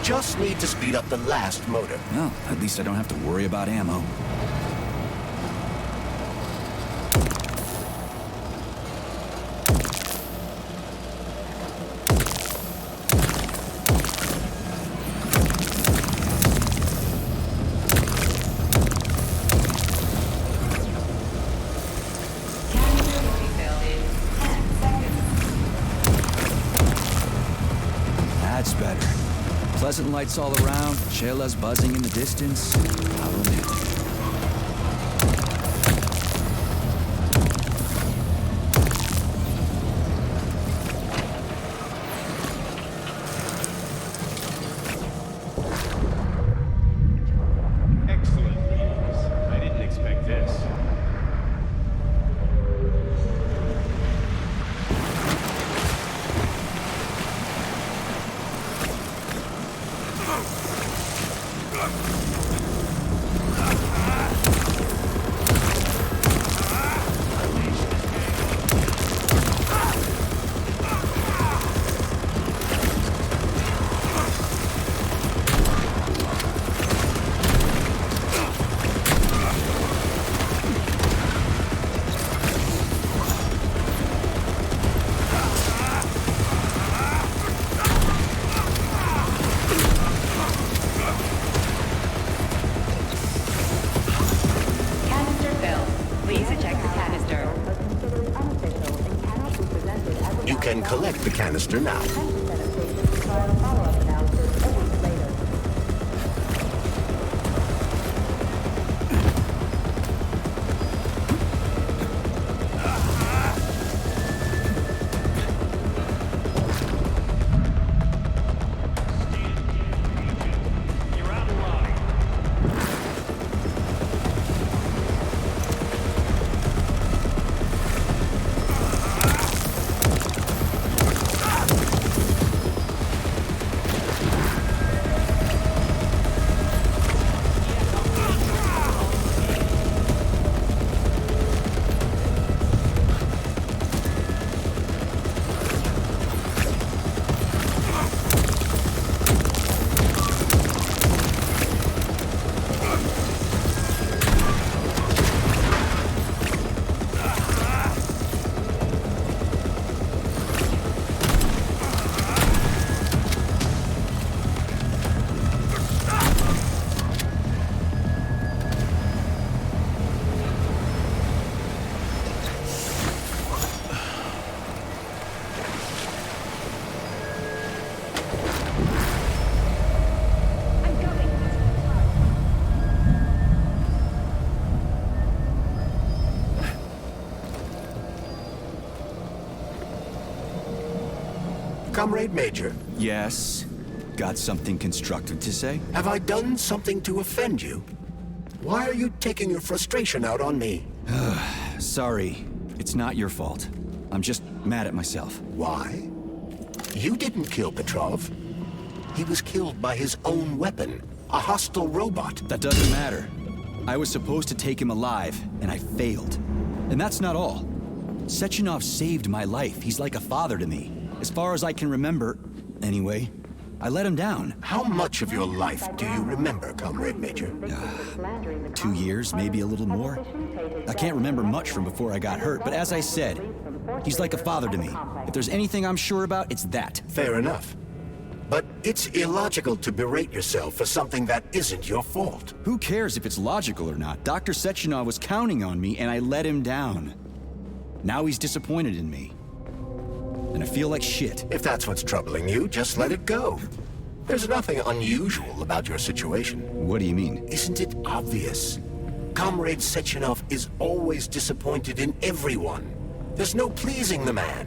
just need to speed up the last motor. Well, at least I don't have to worry about ammo. That's better. Pleasant lights all around, chelas buzzing in the distance. How romantic. Excellent news. I didn't expect this. Canister filled. Please eject the canister. You can collect the canister now. You're out of line. Comrade Major, Yes? Got something constructive to say? have I done something to offend you? Why are you taking your frustration out on me? Sorry. It's not your fault. I'm just mad at myself. Why? You didn't kill Petrov. He was killed by his own weapon, a hostile robot. That doesn't matter. I was supposed to take him alive, and I failed. And that's not all. Sechenov saved my life. He's like a father to me. As far as I can remember, anyway, I let him down. How much of your life do you remember, Comrade Major? 2 years, maybe a little more. I can't remember much from before I got hurt, but as I said, he's like a father to me. If there's anything I'm sure about, it's that. Fair enough. But it's illogical to berate yourself for something that isn't your fault. Who cares if it's logical or not? Dr. Sechenov was counting on me, and I let him down. Now he's disappointed in me. And I feel like shit. If that's what's troubling you, just let it go. There's nothing unusual about your situation. What do you mean? Isn't it obvious? Comrade Sechenov is always disappointed in everyone. There's no pleasing the man.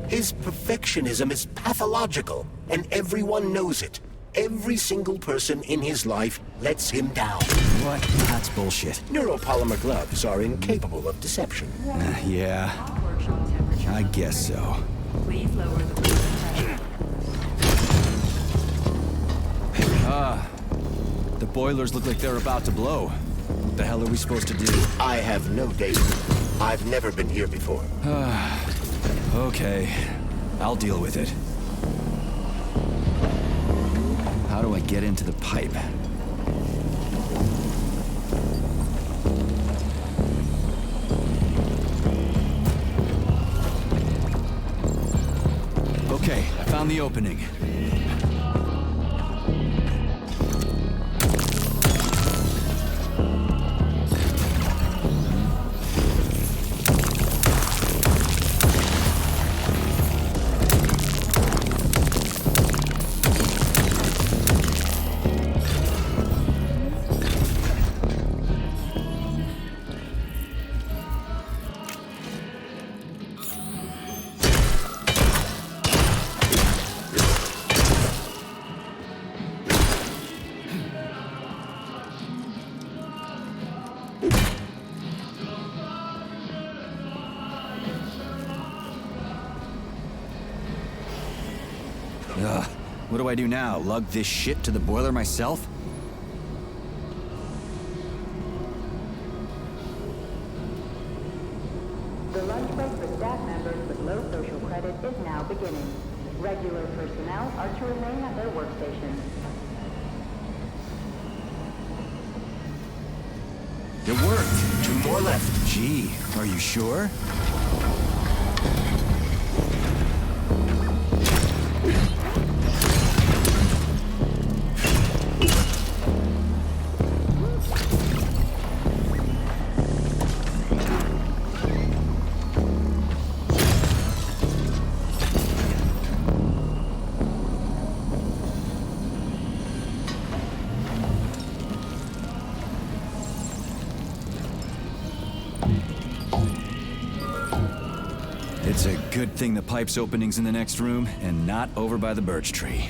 His perfectionism is pathological, and everyone knows it. Every single person in his life lets him down. What? That's bullshit. Neuropolymer gloves are incapable of deception. Yeah, I guess so. Please lower the pressure. The boilers look like they're about to blow. What the hell are we supposed to do? I have no data. I've never been here before. Okay, I'll deal with it. How do I get into the pipe? Okay, I found the opening. Ugh, what do I do now? Lug this shit to the boiler myself? The lunch break for staff members with low social credit is now beginning. Regular personnel are to remain at their workstations. It worked! 2 more left. Gee, are you sure? It's a good thing the pipe's opening's in the next room and not over by the birch tree.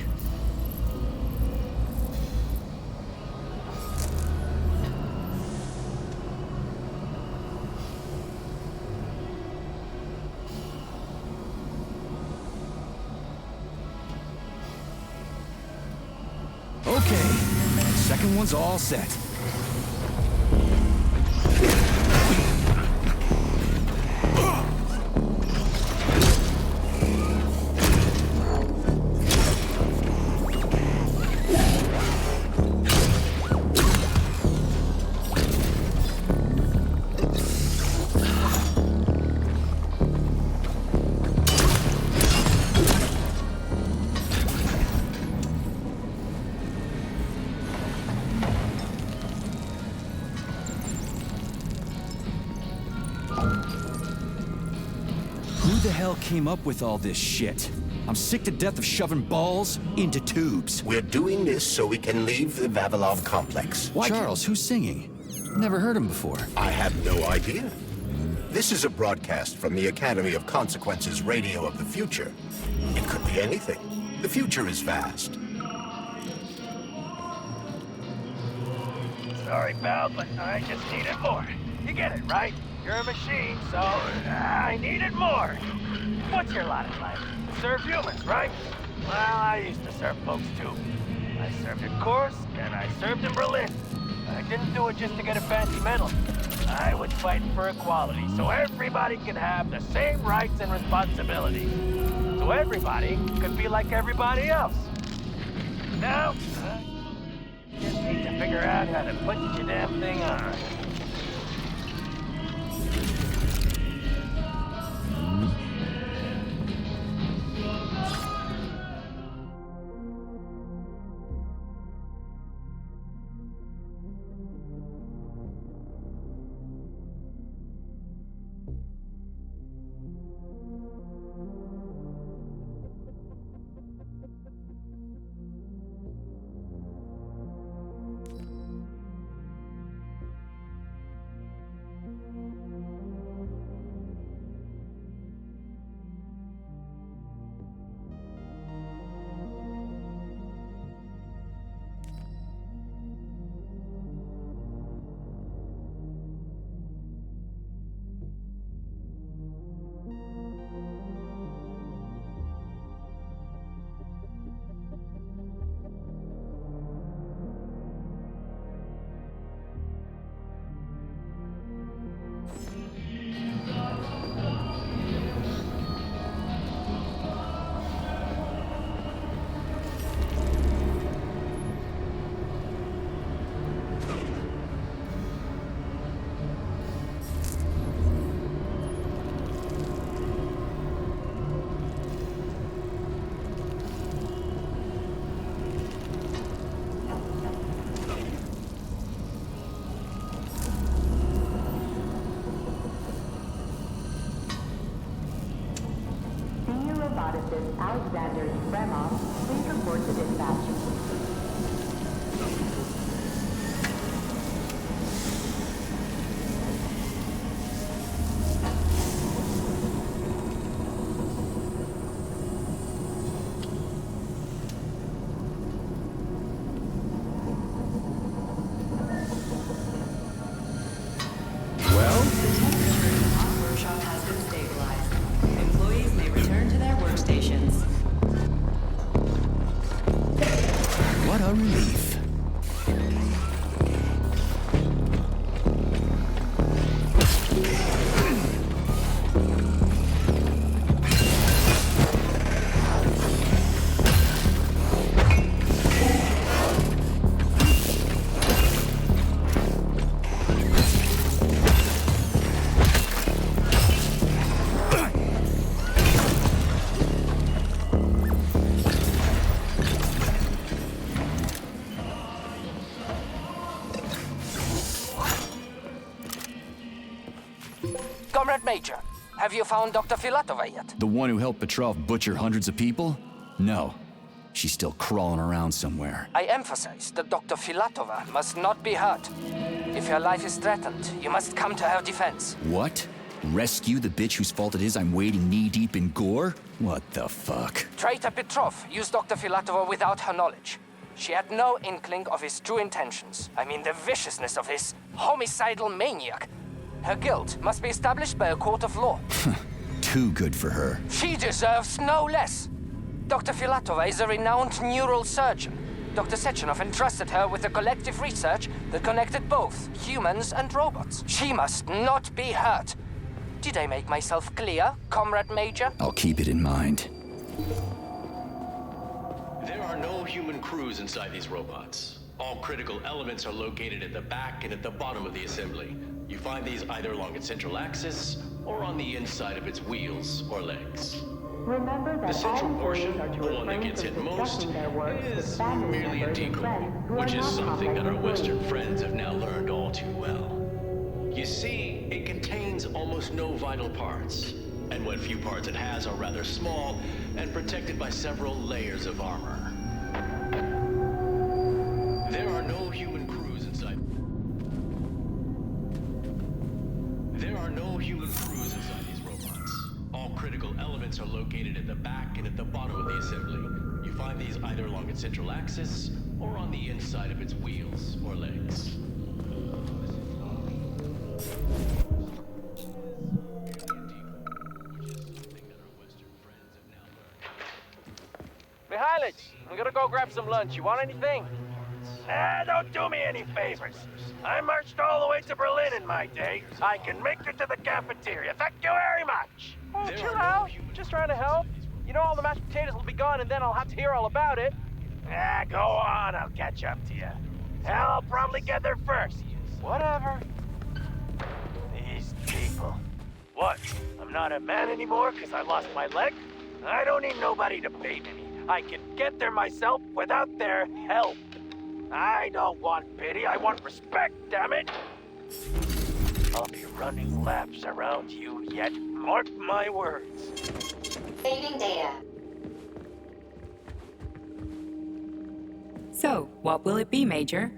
Okay, second one's all set. Who the hell came up with all this shit? I'm sick to death of shoving balls into tubes. We're doing this so we can leave the Vavilov complex. Why, Charles, who's singing? Never heard him before. I have no idea. This is a broadcast from the Academy of Consequences Radio of the Future. It could be anything. The future is vast. Sorry, pal, but I just needed more. You get it, right? You're a machine, so I needed more. What's your lot in life? Serve humans, right? Well, I used to serve folks too. I served in Kursk, and I served in Berlin. I didn't do it just to get a fancy medal. I was fighting for equality, so everybody can have the same rights and responsibilities. So everybody could be like everybody else. Now, I just need to figure out how to put your damn thing on. Robot Assist Alexander Yefremov, please report to dispatch. Workshop has been stabilized. Employees may return to their workstations. What a relief. Comrade Major, have you found Dr. Filatova yet? The one who helped Petrov butcher hundreds of people? No. She's still crawling around somewhere. I emphasize that Dr. Filatova must not be hurt. If her life is threatened, you must come to her defense. What? Rescue the bitch whose fault it is I'm wading knee-deep in gore? What the fuck? Traitor Petrov used Dr. Filatova without her knowledge. She had no inkling of his true intentions. I mean, the viciousness of this homicidal maniac. Her guilt must be established by a court of law. Too good for her. She deserves no less. Dr. Filatova is a renowned neurosurgeon. Dr. Sechenov entrusted her with the collective research that connected both humans and robots. She must not be hurt. Did I make myself clear, Comrade Major? I'll keep it in mind. There are no human crews inside these robots. All critical elements are located at the back and at the bottom of the assembly. You find these either along its central axis or on the inside of its wheels or legs. Remember that The central all portion, employees are to the one that refrain gets from hit most, discussing their work with is family merely a members and decoy, friends who are which is not something that our combat Western employees. friends have now learned all too well. You see, it contains almost no vital parts, and what few parts it has are rather small and protected by several layers of armor. There are no human crews inside. There are no human crews inside these robots. All critical elements are located at the back and at the bottom of the assembly. You find these either along its central axis or on the inside of its wheels or legs. Mihailich, I'm gonna go grab some lunch. You want anything? Don't do me any favors. I marched all the way to Berlin in my day. I can make it to the cafeteria. Thank you very much. Oh, There chill are no out. human- Just trying to help. You know all the mashed potatoes will be gone and then I'll have to hear all about it. Go on. I'll catch up to you. Hell, I'll probably get there first. Whatever. These people. What? I'm not a man anymore because I lost my leg? I don't need nobody to baby me. I can get there myself without their help. I don't want pity, I want respect, damn it! I'll be running laps around you yet, mark my words. Saving data. So, what will it be, Major?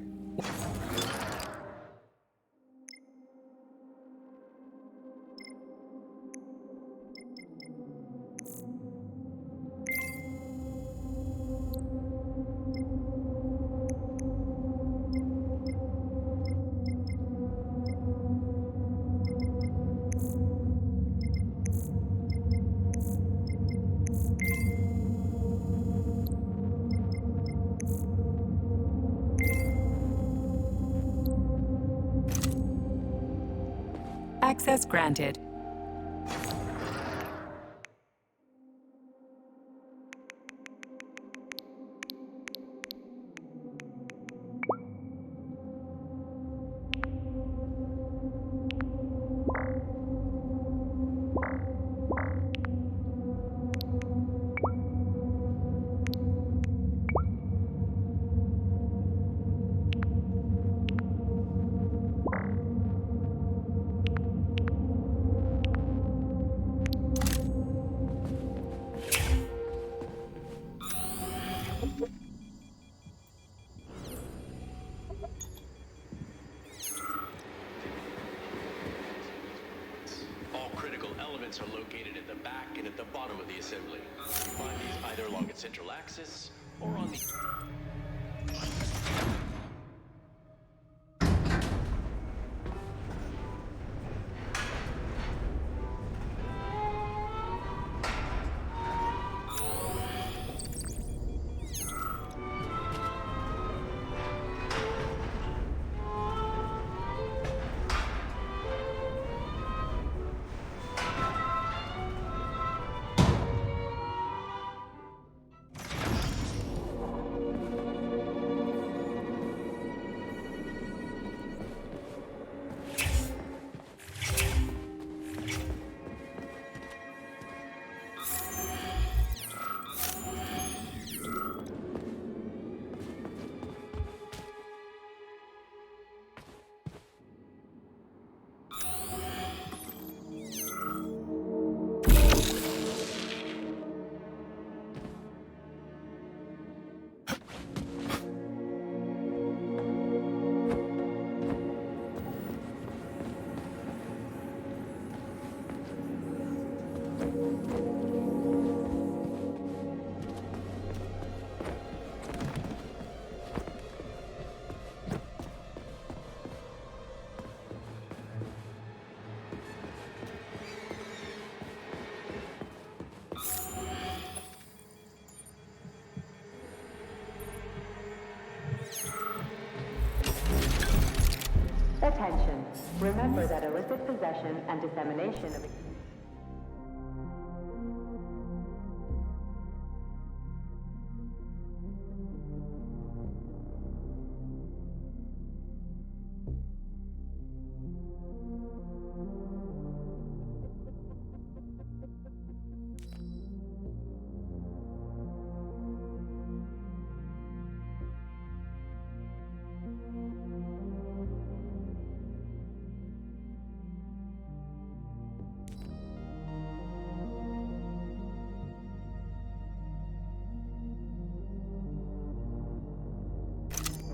Access granted. bottom of the assembly. You find these either along its central axis or on the... Attention. Remember that illicit possession and dissemination of...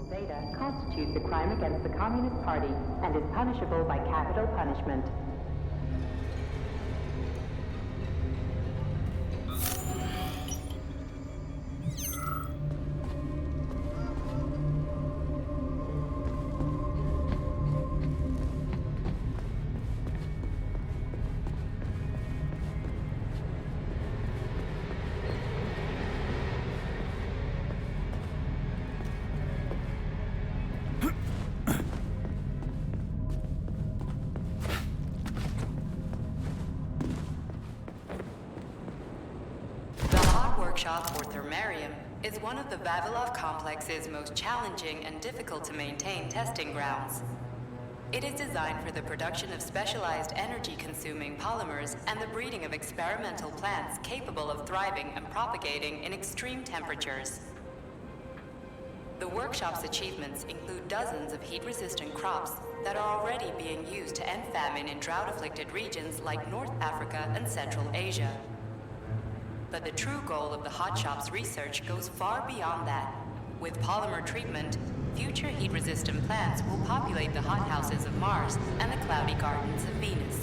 data constitutes a crime against the Communist Party and is punishable by capital punishment. Workshop, or Thermarium, is one of the Vavilov Complex's most challenging and difficult to maintain testing grounds. It is designed for the production of specialized energy-consuming polymers and the breeding of experimental plants capable of thriving and propagating in extreme temperatures. The workshop's achievements include dozens of heat-resistant crops that are already being used to end famine in drought-afflicted regions like North Africa and Central Asia. But the true goal of the Hot Shop's research goes far beyond that. With polymer treatment, future heat-resistant plants will populate the hothouses of Mars and the cloudy gardens of Venus.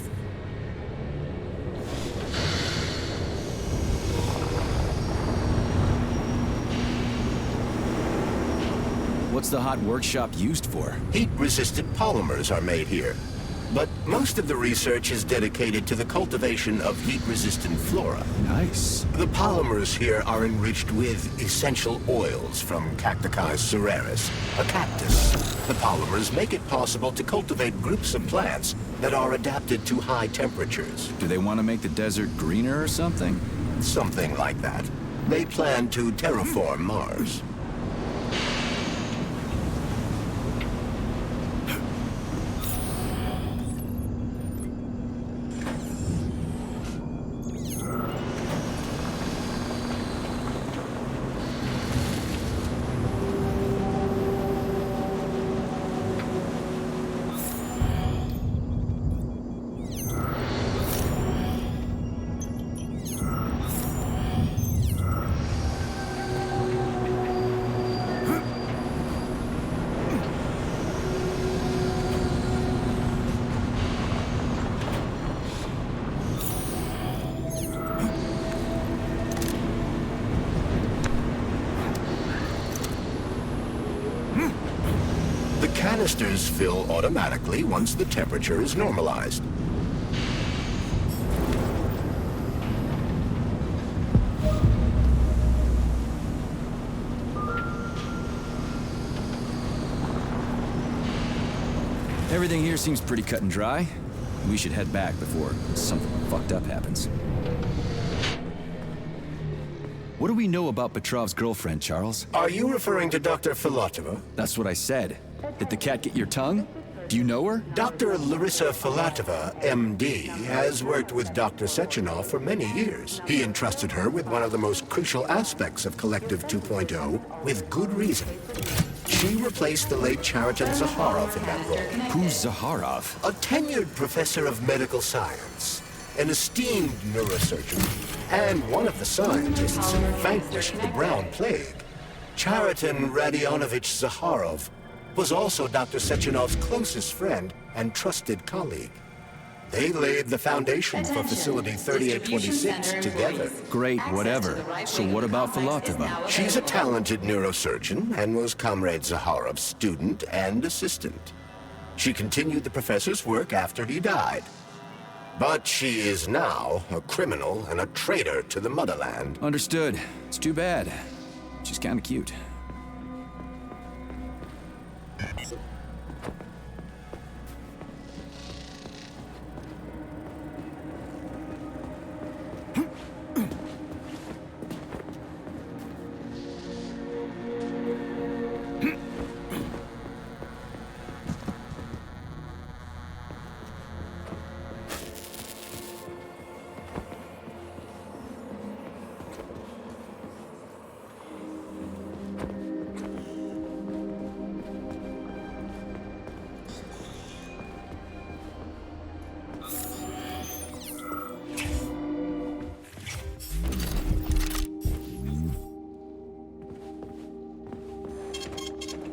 What's the Hot Workshop used for? Heat-resistant polymers are made here. But most of the research is dedicated to the cultivation of heat-resistant flora. Nice. The polymers here are enriched with essential oils from Cacticus cereris, a cactus. The polymers make it possible to cultivate groups of plants that are adapted to high temperatures. Do they want to make the desert greener or something? Something like that. They plan to terraform Mars. canisters fill automatically once the temperature is normalized. Everything here seems pretty cut and dry. We should head back before something fucked up happens. What do we know about Petrov's girlfriend, Charles? Are you referring to Dr. Filatova? That's what I said. Did the cat get your tongue? Do you know her? Dr. Larissa Filatova, MD, has worked with Dr. Sechenov for many years. He entrusted her with one of the most crucial aspects of Collective 2.0, with good reason. She replaced the late Chariton Zakharov in that role. Who's Zakharov? A tenured professor of medical science, an esteemed neurosurgeon, and one of the scientists who vanquished the Brown Plague. Chariton Radionovich Zakharov was also Dr. Sechenov's closest friend and trusted colleague. They laid the foundation for Facility 3826 together. Great, whatever. So what about Filatova? She's a talented neurosurgeon and was Comrade Zakharov's student and assistant. She continued the professor's work after he died. But she is now a criminal and a traitor to the motherland. Understood. It's too bad. She's kinda cute.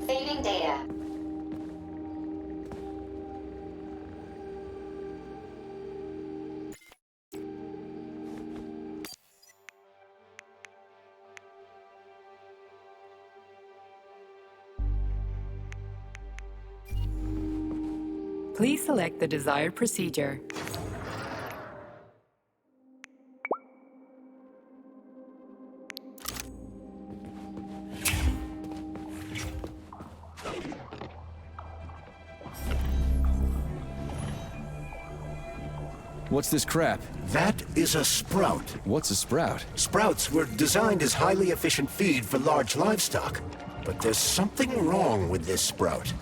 Saving data. Please select the desired procedure. What's this crap? That is a sprout. What's a sprout? Sprouts were designed as highly efficient feed for large livestock. But there's something wrong with this sprout.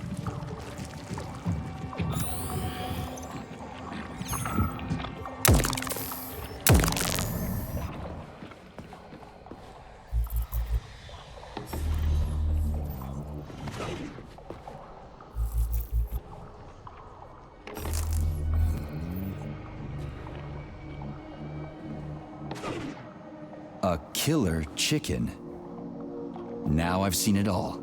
A killer chicken. Now I've seen it all.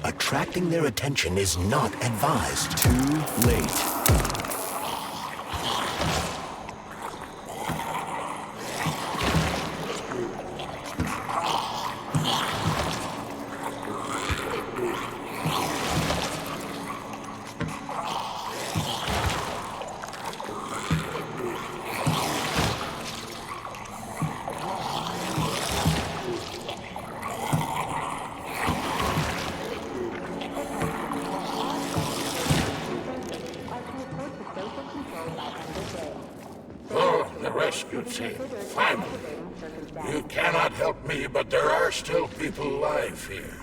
Attracting their attention is not advised. Too late. Rescue team, finally. You cannot help me, but there are still people alive here.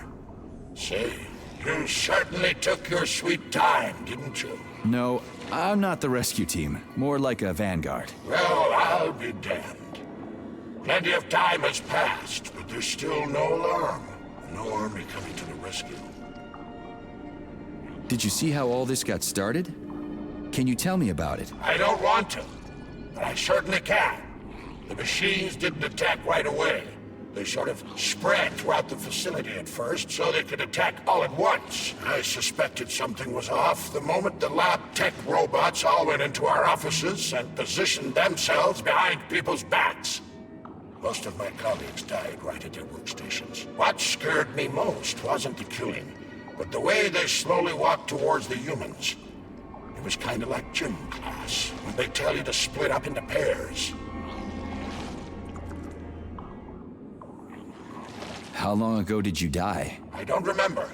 Say, you certainly took your sweet time, didn't you? No, I'm not the rescue team. More like a vanguard. Well, I'll be damned. Plenty of time has passed, but there's still no alarm. No army coming to the rescue. Did you see how all this got started? Can you tell me about it? I don't want to, but I certainly can. The machines didn't attack right away. They sort of spread throughout the facility at first so they could attack all at once. I suspected something was off the moment the lab tech robots all went into our offices and positioned themselves behind people's backs. Most of my colleagues died right at their workstations. What scared me most wasn't the killing, but the way they slowly walked towards the humans. It was kind of like gym class, when they tell you to split up into pairs. How long ago did you die? I don't remember,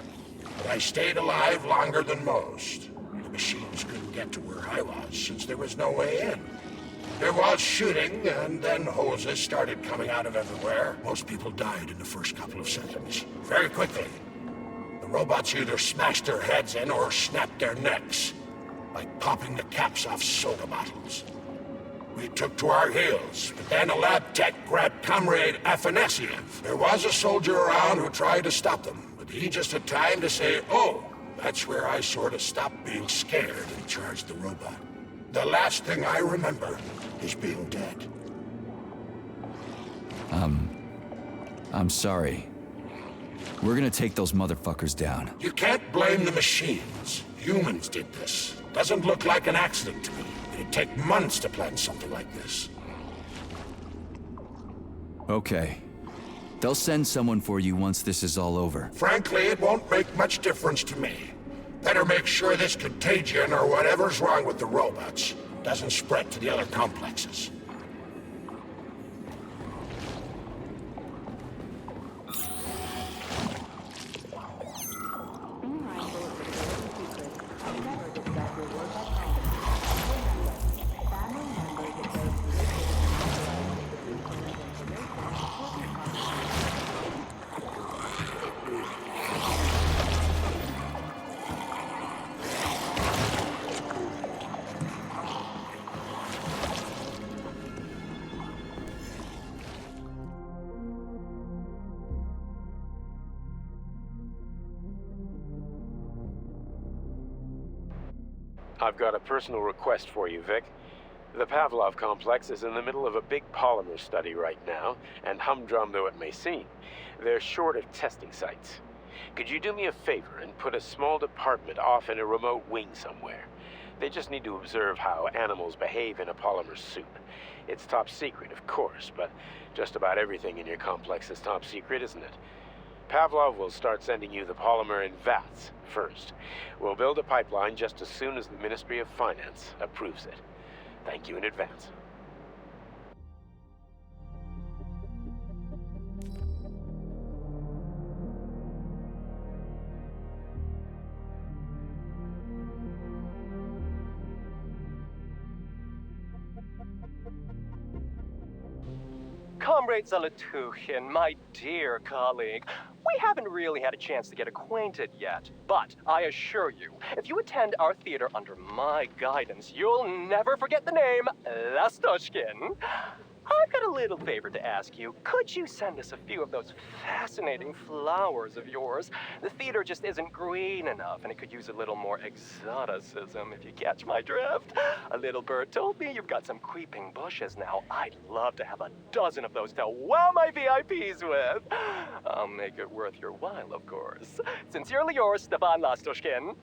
but I stayed alive longer than most. The machines couldn't get to where I was, since there was no way in. There was shooting, and then hoses started coming out of everywhere. Most people died in the first couple of seconds. Very quickly. The robots either smashed their heads in or snapped their necks, like popping the caps off soda bottles. We took to our heels, but then a lab tech grabbed Comrade Afanasiev. There was a soldier around who tried to stop them, but he just had time to say, "Oh." That's where I sort of stopped being scared and charged the robot. The last thing I remember is being dead. I'm sorry. We're gonna take those motherfuckers down. You can't blame the machines. Humans did this. Doesn't look like an accident to me. It'd take months to plan something like this. Okay. They'll send someone for you once this is all over. Frankly, it won't make much difference to me. Better make sure this contagion or whatever's wrong with the robots doesn't spread to the other complexes. Being mindful of the daily secrets and never discuss your work at home. Family members of those who wish to be authorized to receive information will be contacted. I've got a personal request for you, Vic. The Pavlov complex is in the middle of a big polymer study right now, and humdrum though it may seem, they're short of testing sites. Could you do me a favor and put a small department off in a remote wing somewhere? They just need to observe how animals behave in a polymer soup. It's top secret, of course, but just about everything in your complex is top secret, isn't it? Pavlov will start sending you the polymer in vats first. We'll build a pipeline just as soon as the Ministry of Finance approves it. Thank you in advance. Comrade Zolotukhin, my dear colleague, we haven't really had a chance to get acquainted yet, but I assure you, if you attend our theater under my guidance, you'll never forget the name Lastoshkin. I've got a little favor to ask you. Could you send us a few of those fascinating flowers of yours? The theater just isn't green enough, and it could use a little more exoticism, if you catch my drift. A little bird told me you've got some creeping bushes now. I'd love to have a dozen of those to wow my VIPs with. I'll make it worth your while, of course. Sincerely yours, Stefan Lastoshkin.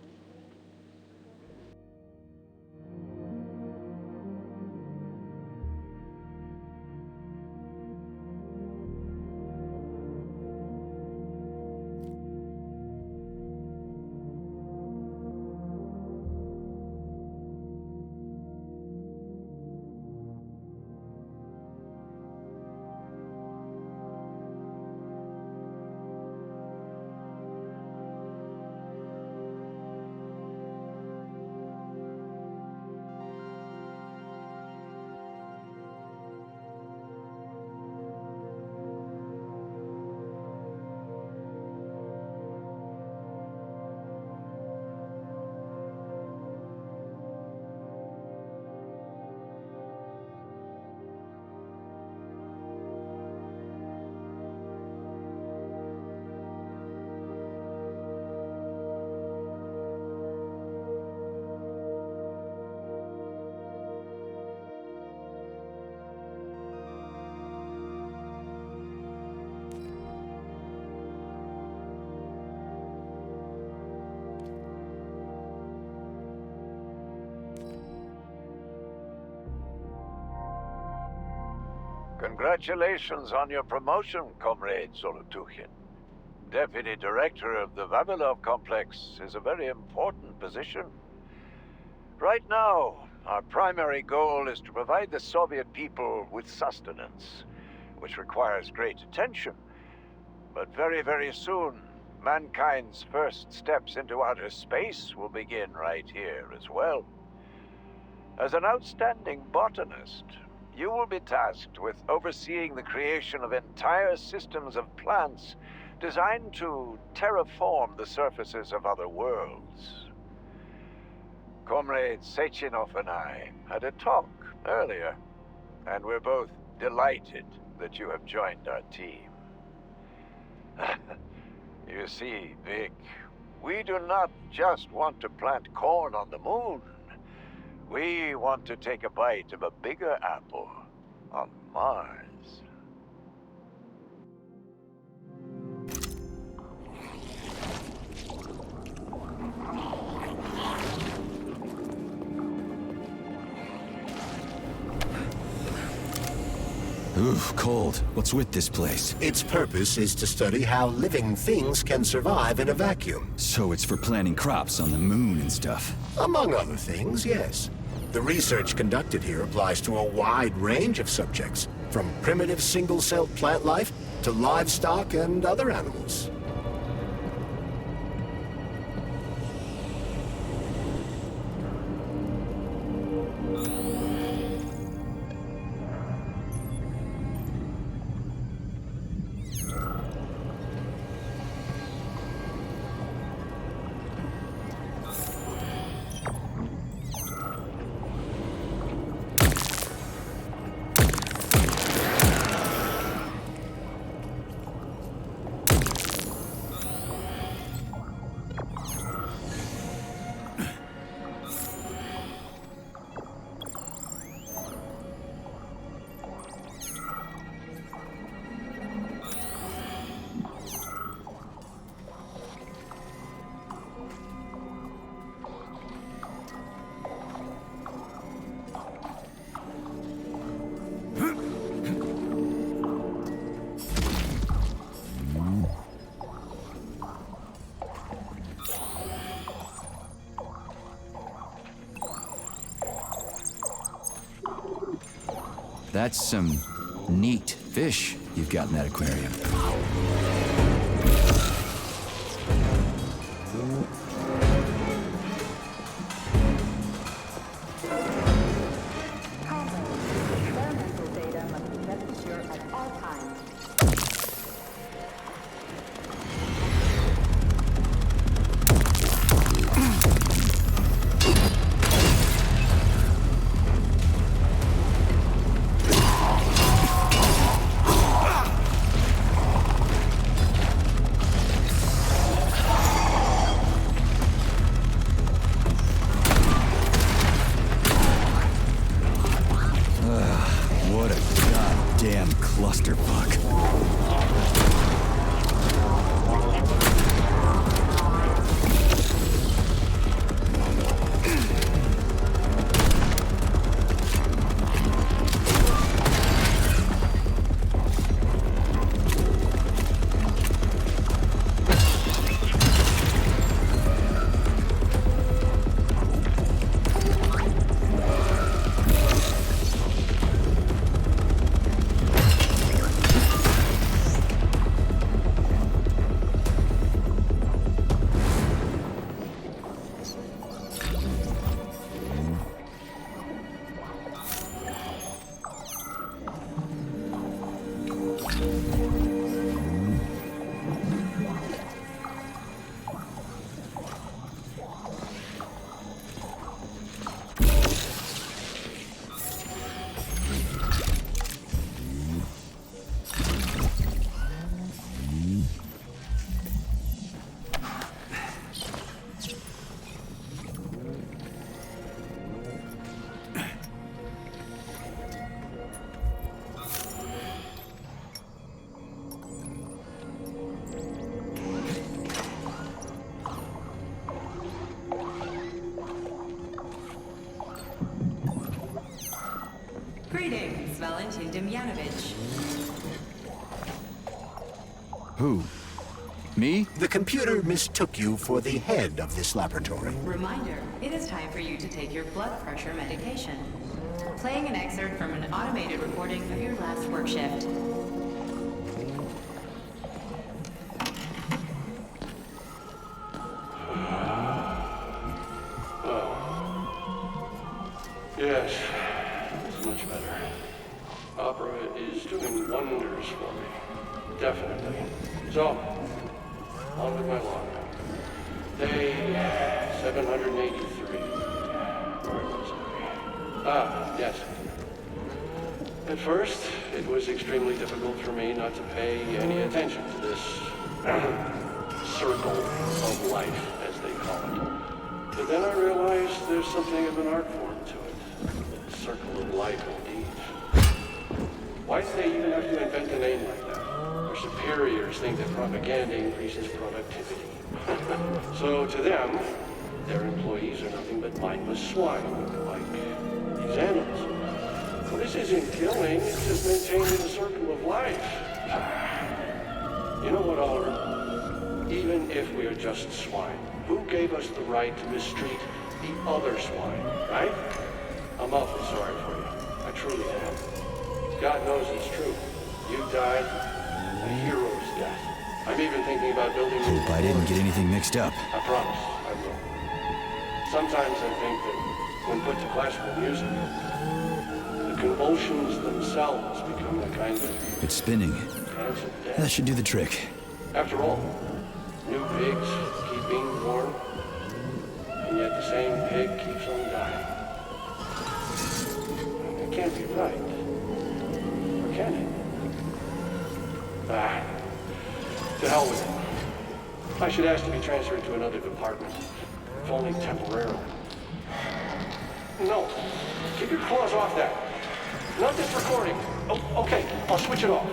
Congratulations on your promotion, Comrade Zolotukhin. Deputy Director of the Vavilov Complex is a very important position. Right now, our primary goal is to provide the Soviet people with sustenance, which requires great attention. But very, very soon, mankind's first steps into outer space will begin right here as well. As an outstanding botanist, you will be tasked with overseeing the creation of entire systems of plants designed to terraform the surfaces of other worlds. Comrade Sechenov and I had a talk earlier, and we're both delighted that you have joined our team. You see, Vic, we do not just want to plant corn on the moon. We want to take a bite of a bigger apple on Mars. Ooh, cold. What's with this place? Its purpose is to study how living things can survive in a vacuum. So it's for planting crops on the moon and stuff. Among other things, yes. The research conducted here applies to a wide range of subjects, from primitive single-celled plant life to livestock and other animals. That's some neat fish you've got in that aquarium. Experimental data must be kept secure at all times. What a goddamn clusterfuck. Greetings, Valentin Demyanovich. Who? Me? The computer mistook you for the head of this laboratory. Reminder, it is time for you to take your blood pressure medication. Playing an excerpt from an automated recording of your last work shift. Yes, it's much better. Opera is doing wonders for me. Definitely. So, on with my log. Day 783. Where was I? Yes. At first, it was extremely difficult for me not to pay any attention to this circle of life, as they call it. But then I realized there's something of an art form to it. Circle of life, indeed. Why did they even have to invent a name like that? Our superiors think that propaganda increases productivity. So to them, their employees are nothing but mindless swine, like these animals. Well, this isn't killing, it's just maintaining the circle of life. You know what, Oliver? Even if we're just swine, who gave us the right to mistreat the other swine, right? I'm awfully sorry for you. I truly am. God knows it's true. You died a hero's death. I'm even thinking about building... Hope I didn't get anything mixed up. I promise, I will. Sometimes I think that when put to classical music, the convulsions themselves become a kind of... It's spinning. Dance of death. That should do the trick. After all, new pigs keep being born, and yet the same pig keeps on dying. It can't be right. Or can it? To hell with it. I should ask to be transferred to another department, if only temporarily. No, keep your claws off that. Not this recording. Oh, okay, I'll switch it off.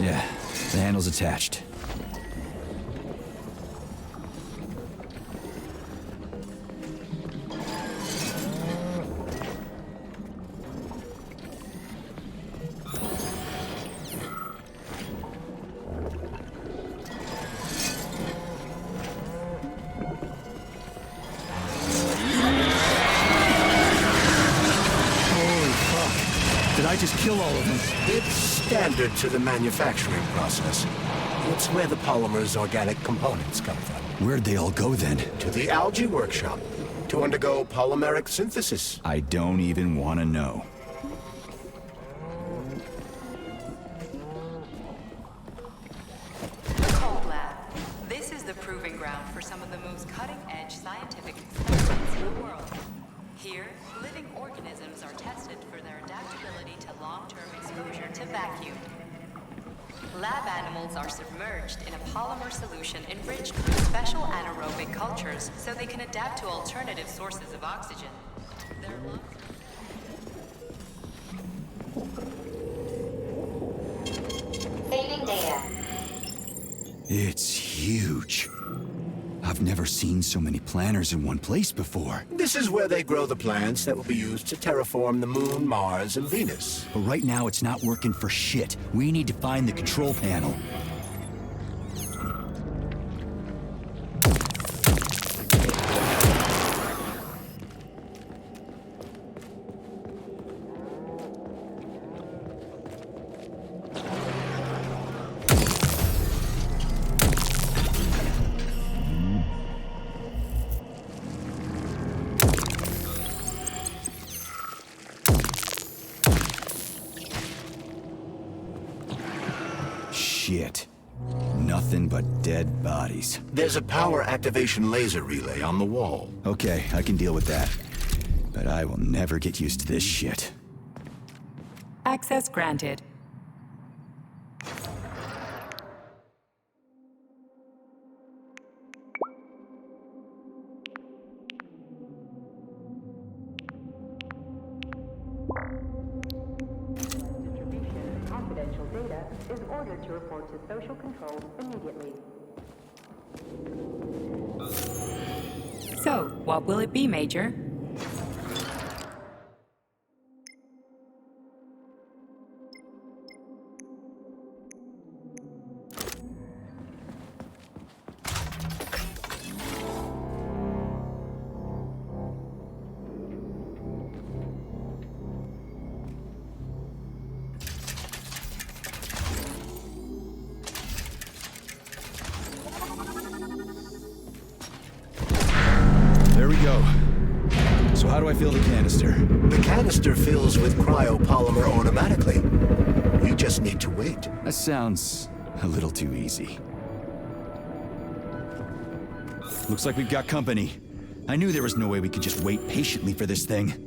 Yeah, the handle's attached. Holy fuck. Did I just kill all of them? It's standard to the manufacturing process. It's where the polymer's organic components come from. Where'd they all go then? To the algae workshop to undergo polymeric synthesis. I don't even want to know. The Cold Lab. This is the proving ground for some of the most cutting-edge scientific experiments in the world. Here, living organisms are tested for their adaptability to long-term exposure to vacuum. Lab animals are submerged in a polymer solution enriched with special anaerobic cultures so they can adapt to alternative sources of oxygen. Their lungs... Saving data. It's huge. I've never seen so many planters in one place before. This is where they grow the plants that will be used to terraform the Moon, Mars, and Venus. But right now it's not working for shit. We need to find the control panel. Shit. Nothing but dead bodies. There's a power activation laser relay on the wall. Okay, I can deal with that. But I will never get used to this shit. Access granted. Distribution of confidential data is ordered to report to Social Control immediately. So, what will it be, Major? There we go. So how do I fill the canister? The canister fills with cryopolymer automatically. You just need to wait. That sounds a little too easy. Looks like we've got company. I knew there was no way we could just wait patiently for this thing.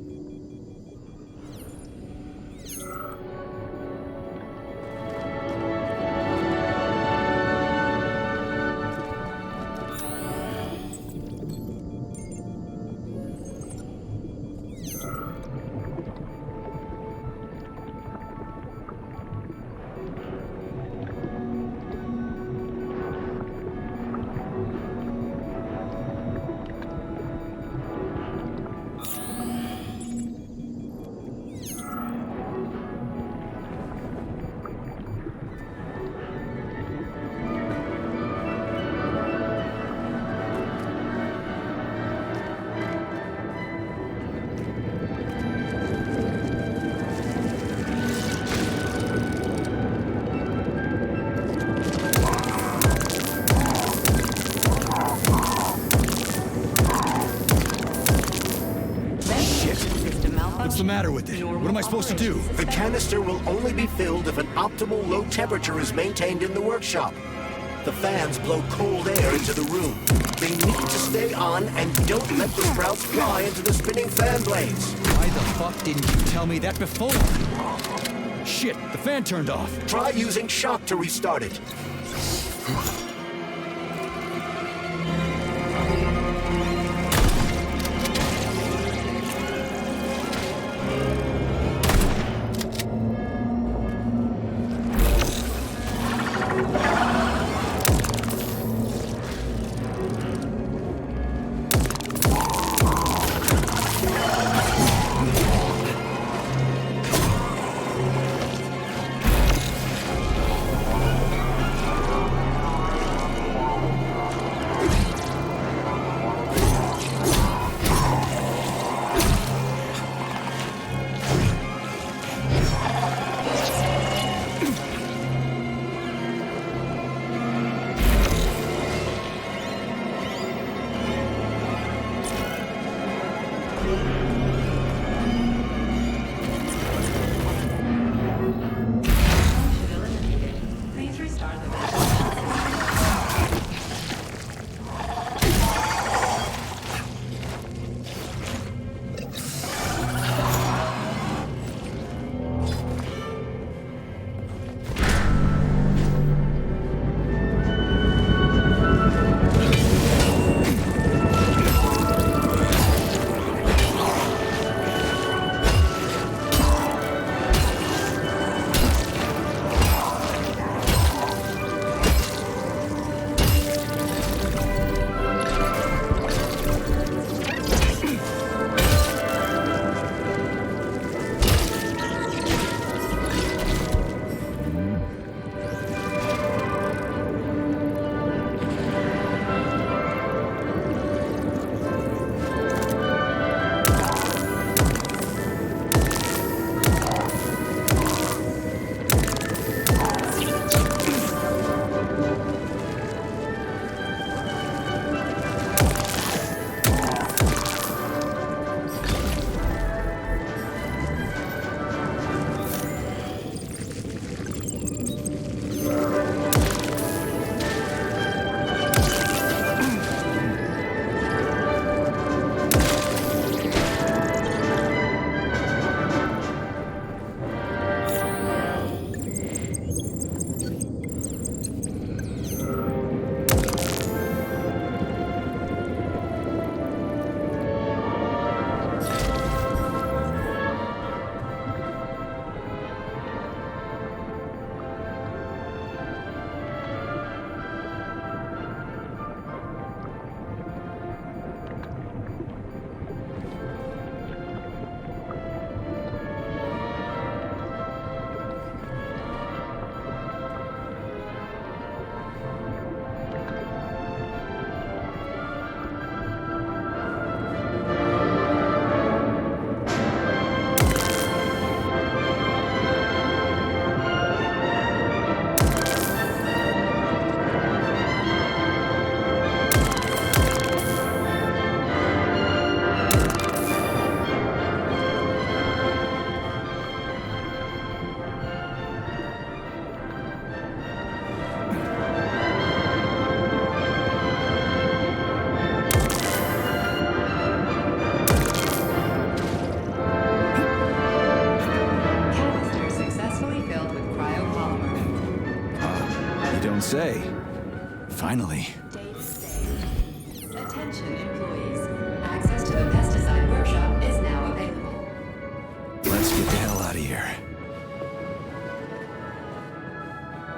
What's the matter with it? What am I supposed to do? The canister will only be filled if an optimal low temperature is maintained in the workshop. The fans blow cold air into the room. They need to stay on and don't let the sprouts fly into the spinning fan blades. Why the fuck didn't you tell me that before? Shit, the fan turned off. Try using shock to restart it. Finally. Attention, employees. Access to the pesticide workshop is now available. Let's get the hell out of here.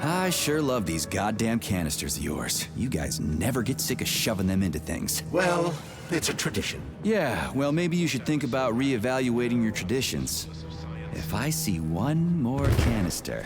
I sure love these goddamn canisters of yours. You guys never get sick of shoving them into things. Well, it's a tradition. Yeah, well, maybe you should think about reevaluating your traditions. If I see one more canister...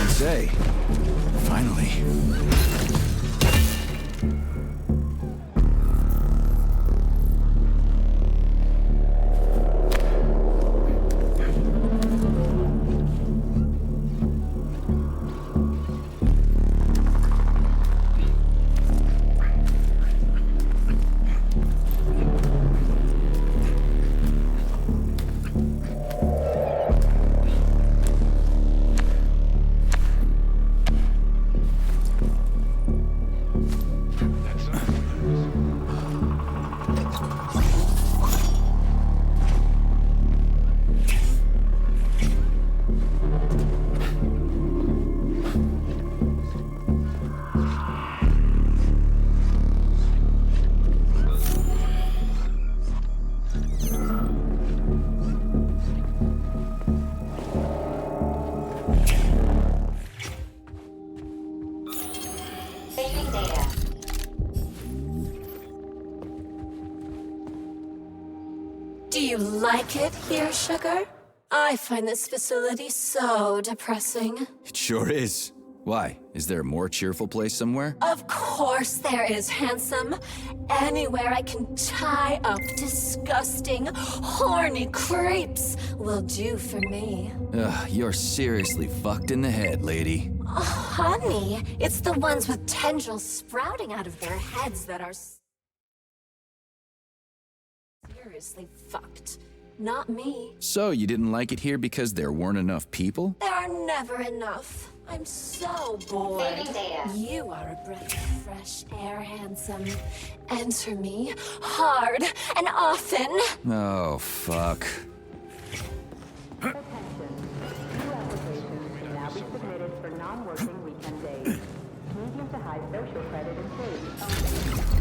Say, finally. Saving data. Do you like it here, Sugar? I find this facility so depressing. It sure is. Why? Is there a more cheerful place somewhere? Of course there is, handsome. Anywhere I can tie up disgusting, horny creeps will do for me. Ugh, you're seriously fucked in the head, lady. Oh, honey, it's the ones with tendrils sprouting out of their heads that are seriously fucked. Not me. So, you didn't like it here because there weren't enough people? There are never enough. I'm so bored. Saving data. You are a breath of fresh air, handsome. Enter me hard and often. Oh, fuck. Attention. New applications can now be submitted for non-working weekend days. Medium to high social credit employees only.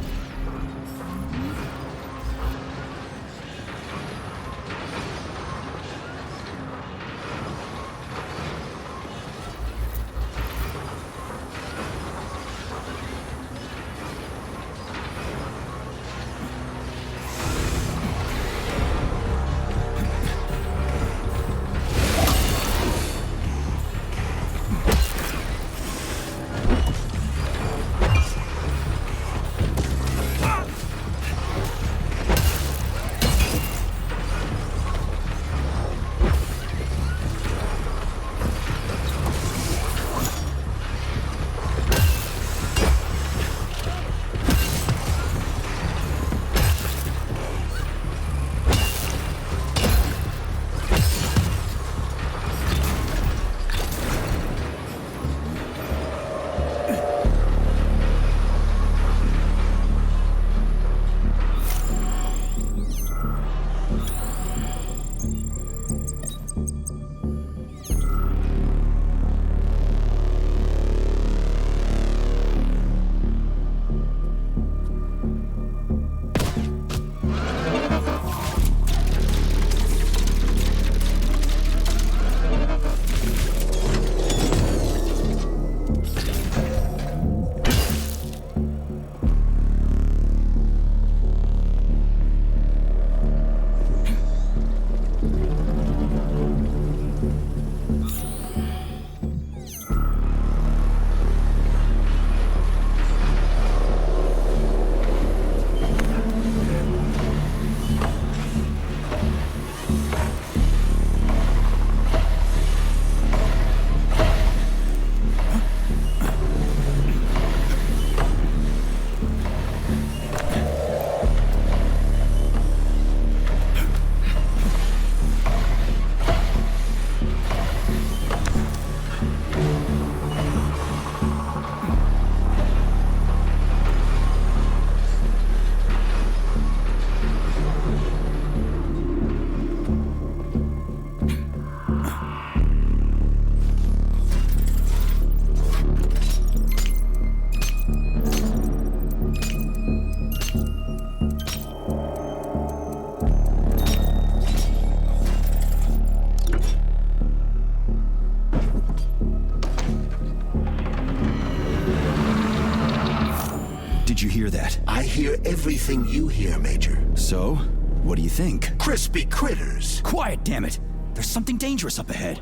you hear that? I hear everything you hear, Major. So, what do you think? Crispy critters! Quiet, damn it! There's something dangerous up ahead.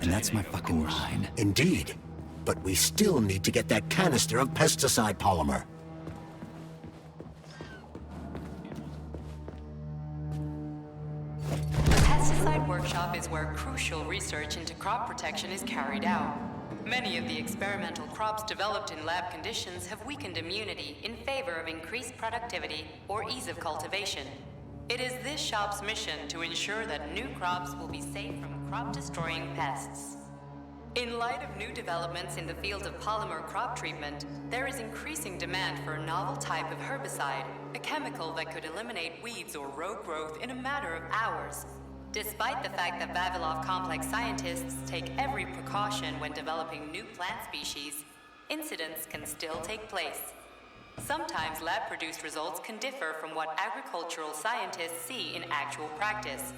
And that's my fucking line. Indeed. But we still need to get that canister of pesticide polymer. The pesticide workshop is where crucial research into crop protection is carried out. Many of the experimental crops developed in lab conditions have weakened immunity in favor of increased productivity or ease of cultivation. It is this shop's mission to ensure that new crops will be safe from crop-destroying pests. In light of new developments in the field of polymer crop treatment, there is increasing demand for a novel type of herbicide, a chemical that could eliminate weeds or row growth in a matter of hours. Despite the fact that Vavilov Complex scientists take every precaution when developing new plant species, incidents can still take place. Sometimes lab-produced results can differ from what agricultural scientists see in actual practice.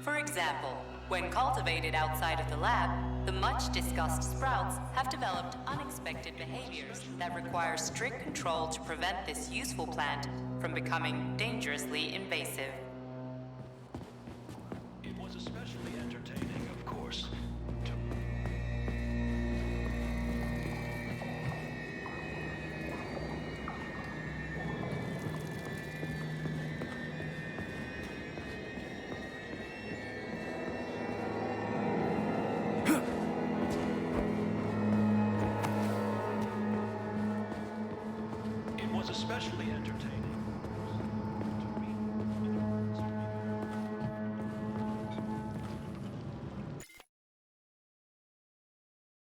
For example, when cultivated outside of the lab, the much-discussed sprouts have developed unexpected behaviors that require strict control to prevent this useful plant from becoming dangerously invasive. It was especially entertaining, of course. It was especially entertaining.